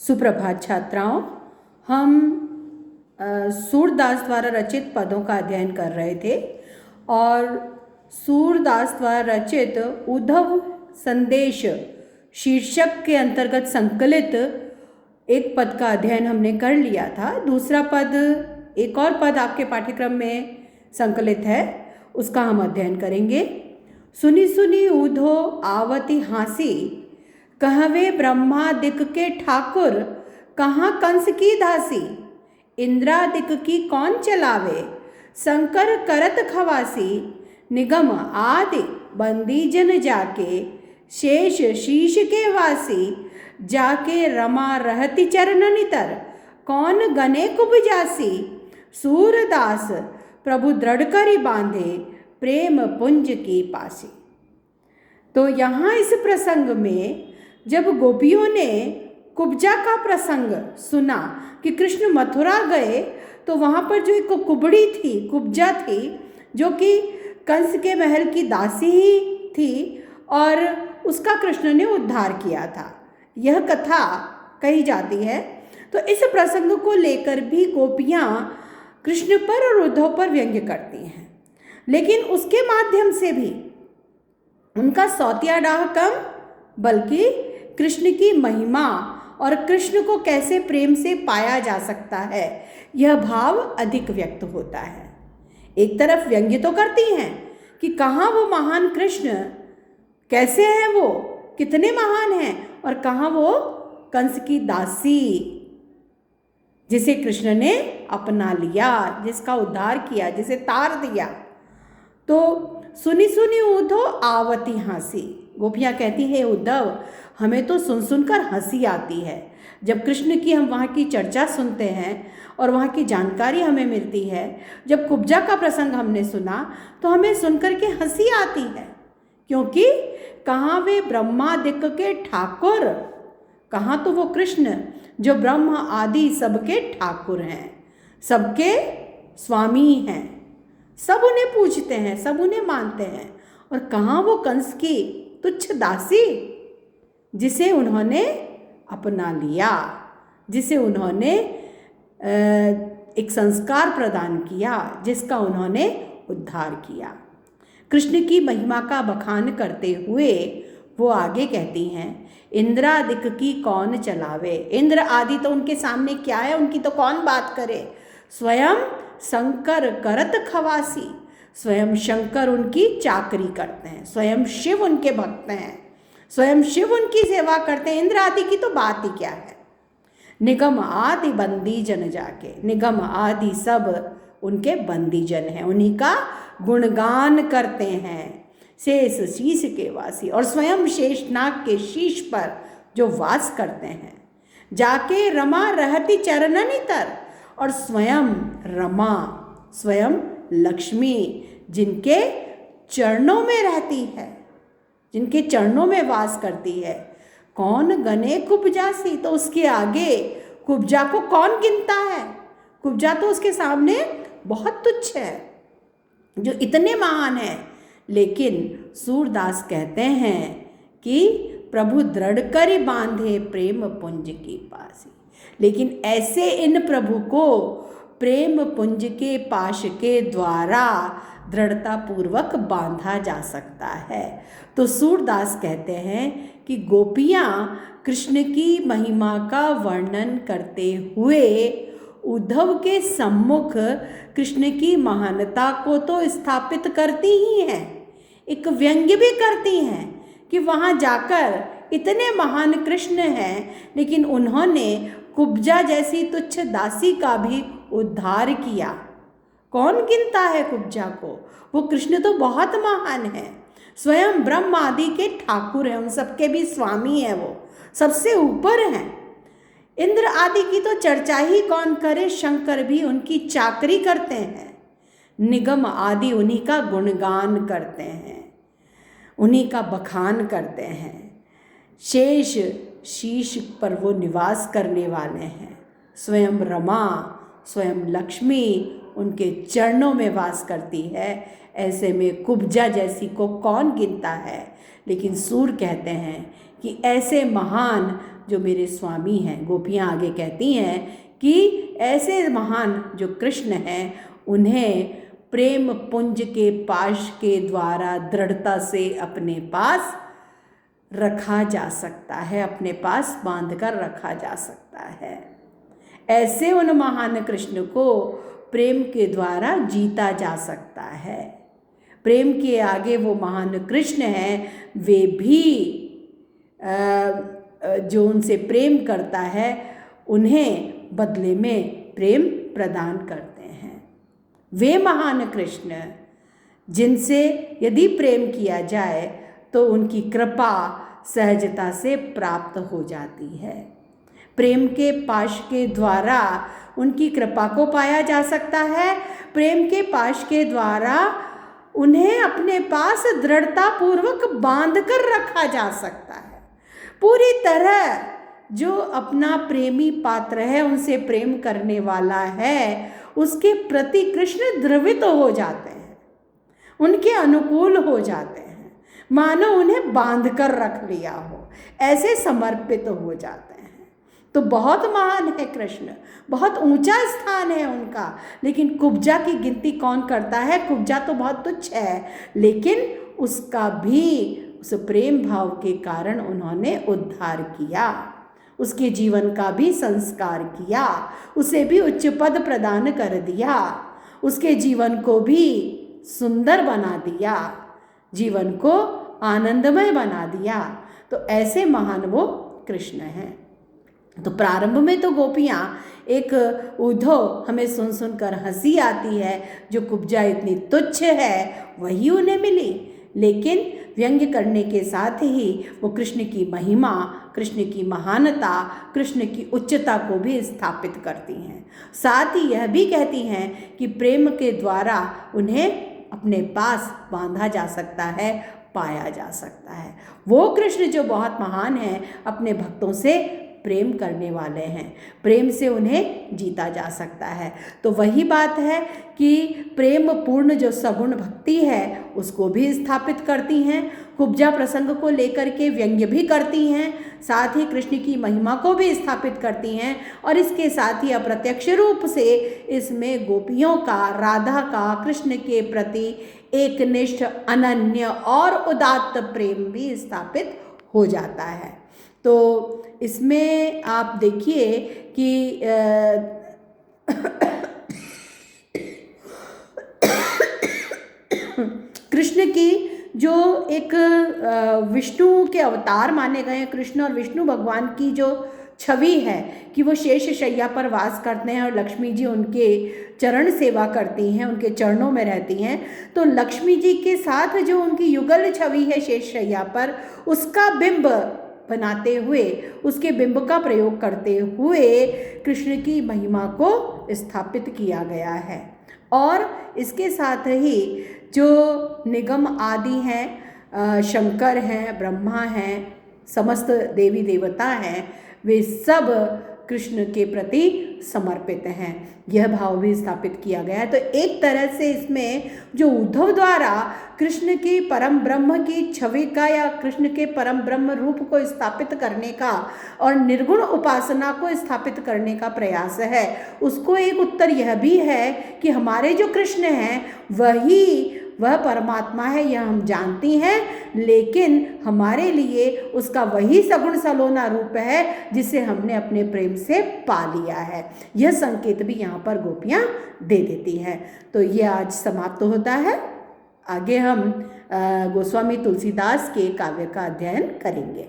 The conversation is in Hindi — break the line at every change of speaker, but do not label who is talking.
सुप्रभात छात्राओं। हम सूरदास द्वारा रचित पदों का अध्ययन कर रहे थे और सूरदास द्वारा रचित उद्धव संदेश शीर्षक के अंतर्गत संकलित एक पद का अध्ययन हमने कर लिया था। दूसरा पद, एक और पद आपके पाठ्यक्रम में संकलित है, उसका हम अध्ययन करेंगे। सुनी सुनी ऊधो आवती हासी, कहवे ब्रह्मादिक के ठाकुर, कहाँ कंस की दासी। इंद्रादिक की कौन चलावे, शंकर करत खवासी। निगम आदि बंदी जन जाके, शेष शीश के वासी। जाके रमा रहती चरण नितर, कौन गने कुबजासी। सूरदास प्रभु दृढ़ करी बांधे, प्रेम पुंज की पासी। तो यहाँ इस प्रसंग में जब गोपियों ने कुब्जा का प्रसंग सुना कि कृष्ण मथुरा गए, तो वहाँ पर जो एक कुबड़ी थी, कुब्जा थी, जो कि कंस के महल की दासी ही थी और उसका कृष्ण ने उद्धार किया था, यह कथा कही जाती है। तो इस प्रसंग को लेकर भी गोपियाँ कृष्ण पर और उद्धव पर व्यंग्य करती हैं, लेकिन उसके माध्यम से भी उनका सौतिया डाह कम, बल्कि कृष्ण की महिमा और कृष्ण को कैसे प्रेम से पाया जा सकता है, यह भाव अधिक व्यक्त होता है। एक तरफ व्यंग्य तो करती हैं कि कहाँ वो महान कृष्ण, कैसे हैं वो, कितने महान हैं, और कहाँ वो कंस की दासी जिसे कृष्ण ने अपना लिया, जिसका उद्धार किया, जिसे तार दिया। तो सुनी सुनी उद्धव आवती हंसी, गोपियाँ कहती है उद्धव हमें तो सुन सुनकर हंसी आती है। जब कृष्ण की हम वहाँ की चर्चा सुनते हैं और वहाँ की जानकारी हमें मिलती है, जब कुब्जा का प्रसंग हमने सुना तो हमें सुनकर के हंसी आती है, क्योंकि कहाँ वे ब्रह्मादिक के ठाकुर, कहाँ तो वो कृष्ण जो ब्रह्म आदि सबके ठाकुर हैं, सबके स्वामी हैं, सब उन्हें पूजते हैं, सब उन्हें मानते हैं, और कहाँ वो कंस की तुच्छ दासी जिसे उन्होंने अपना लिया, जिसे उन्होंने एक संस्कार प्रदान किया, जिसका उन्होंने उद्धार किया। कृष्ण की महिमा का बखान करते हुए वो आगे कहती हैं, इंद्रादिक की कौन चलावे। इंद्र आदि तो उनके सामने क्या है, उनकी तो कौन बात करे। स्वयं शंकर करत खवासी, स्वयं शंकर उनकी चाकरी करते हैं, स्वयं शिव उनके भक्त हैं, स्वयं शिव उनकी सेवा करते हैं। इंद्र आदि की तो बात ही क्या है। निगम आदि बंदी जन जाके, निगम आदि सब उनके बंदी जन हैं, उन्हीं का गुणगान करते हैं। शेष शीश के वासी, और स्वयं शेषनाग के शीश पर जो वास करते हैं। जाके रमा रहती चरणनि तर, और स्वयं रमा, स्वयं लक्ष्मी जिनके चरणों में रहती है, जिनके चरणों में वास करती है। कौन गने कुब्जासी, तो उसके आगे कुब्जा को कौन गिनता है। कुब्जा तो उसके सामने बहुत तुच्छ है, जो इतने महान है। लेकिन सूरदास कहते हैं कि प्रभु दृढ़ कर बांधे, प्रेम पुंज की पासी। लेकिन ऐसे इन प्रभु को प्रेम पुंज के पाश के द्वारा दृढ़ता पूर्वक बांधा जा सकता है। तो सूरदास कहते हैं कि गोपियाँ कृष्ण की महिमा का वर्णन करते हुए उद्धव के सम्मुख कृष्ण की महानता को तो स्थापित करती ही हैं, एक व्यंग्य भी करती हैं कि वहाँ जाकर इतने महान कृष्ण हैं, लेकिन उन्होंने कुब्जा जैसी तुच्छ दासी का भी उद्धार किया। कौन गिनता है कुब्जा को, वो कृष्ण तो बहुत महान है, स्वयं ब्रह्म आदि के ठाकुर हैं, उन सबके भी स्वामी हैं, वो सबसे ऊपर हैं। इंद्र आदि की तो चर्चा ही कौन करे, शंकर भी उनकी चाकरी करते हैं। निगम आदि उन्हीं का गुणगान करते हैं, उन्हीं का बखान करते हैं। शेष शीश पर वो निवास करने वाले हैं। स्वयं रमा, स्वयं लक्ष्मी उनके चरणों में वास करती है। ऐसे में कुब्जा जैसी को कौन गिनता है। लेकिन सूर कहते हैं कि ऐसे महान जो मेरे स्वामी हैं। गोपियाँ आगे कहती हैं कि ऐसे महान जो कृष्ण हैं उन्हें प्रेम पुंज के पाश के द्वारा दृढ़ता से अपने पास रखा जा सकता है, अपने पास बांध कर रखा जा सकता है। ऐसे उन महान कृष्ण को प्रेम के द्वारा जीता जा सकता है। प्रेम के आगे वो महान कृष्ण हैं, वे भी जो उनसे प्रेम करता है उन्हें बदले में प्रेम प्रदान करते हैं। वे महान कृष्ण जिनसे यदि प्रेम किया जाए तो उनकी कृपा सहजता से प्राप्त हो जाती है। प्रेम के पाश के द्वारा उनकी कृपा को पाया जा सकता है। प्रेम के पाश के द्वारा उन्हें अपने पास दृढ़ता पूर्वक बांध कर रखा जा सकता है। पूरी तरह जो अपना प्रेमी पात्र है, उनसे प्रेम करने वाला है, उसके प्रति कृष्ण द्रवित हो जाते हैं, उनके अनुकूल हो जाते हैं, मानो उन्हें बांध कर रख लिया हो, ऐसे समर्पित हो जाते हैं। तो बहुत महान है कृष्ण, बहुत ऊंचा स्थान है उनका। लेकिन कुब्जा की गिनती कौन करता है? कुब्जा तो बहुत तुच्छ है, लेकिन उसका भी उस प्रेम भाव के कारण उन्होंने उद्धार किया, उसके जीवन का भी संस्कार किया, उसे भी उच्च पद प्रदान कर दिया, उसके जीवन को भी सुंदर बना दिया, जीवन को आनंदमय बना दिया। तो ऐसे महान वो कृष्ण हैं। तो प्रारंभ में तो गोपियाँ एक उद्धव, हमें सुन सुनकर हंसी आती है, जो कुब्जा इतनी तुच्छ है वही उन्हें मिली। लेकिन व्यंग्य करने के साथ ही वो कृष्ण की महिमा, कृष्ण की महानता, कृष्ण की उच्चता को भी स्थापित करती हैं। साथ ही यह भी कहती हैं कि प्रेम के द्वारा उन्हें अपने पास बांधा जा सकता है, पाया जा सकता है। वो कृष्ण जो बहुत महान हैं, अपने भक्तों से प्रेम करने वाले हैं, प्रेम से उन्हें जीता जा सकता है। तो वही बात है कि प्रेम पूर्ण जो सगुण भक्ति है उसको भी स्थापित करती हैं, कुब्जा प्रसंग को लेकर के व्यंग्य भी करती हैं, साथ ही कृष्ण की महिमा को भी स्थापित करती हैं, और इसके साथ ही अप्रत्यक्ष रूप से इसमें गोपियों का, राधा का कृष्ण के प्रति एकनिष्ठ, अनन्य और उदात्त प्रेम भी स्थापित हो जाता है। तो इसमें आप देखिए कि कृष्ण की जो एक विष्णु के अवतार माने गए हैं, कृष्ण और विष्णु भगवान की जो छवि है कि वो शेष शैया पर वास करते हैं और लक्ष्मी जी उनके चरण सेवा करती हैं, उनके चरणों में रहती हैं। तो लक्ष्मी जी के साथ जो उनकी युगल छवि है शेष शैया पर, उसका बिंब बनाते हुए, उसके बिंब का प्रयोग करते हुए कृष्ण की महिमा को स्थापित किया गया है। और इसके साथ ही जो निगम आदि हैं, शंकर हैं, ब्रह्मा हैं, समस्त देवी देवता हैं, वे सब कृष्ण के प्रति समर्पित हैं, यह भाव भी स्थापित किया गया है। तो एक तरह से इसमें जो उद्धव द्वारा कृष्ण की परम ब्रह्म की छवि का या कृष्ण के परम ब्रह्म रूप को स्थापित करने का और निर्गुण उपासना को स्थापित करने का प्रयास है, उसको एक उत्तर यह भी है कि हमारे जो कृष्ण हैं वह परमात्मा है, यह हम जानती हैं, लेकिन हमारे लिए उसका वही सगुण सलोना रूप है जिसे हमने अपने प्रेम से पा लिया है। यह संकेत भी यहाँ पर गोपियाँ दे देती हैं। तो ये आज समाप्त होता है। आगे हम गोस्वामी तुलसीदास के काव्य का अध्ययन करेंगे।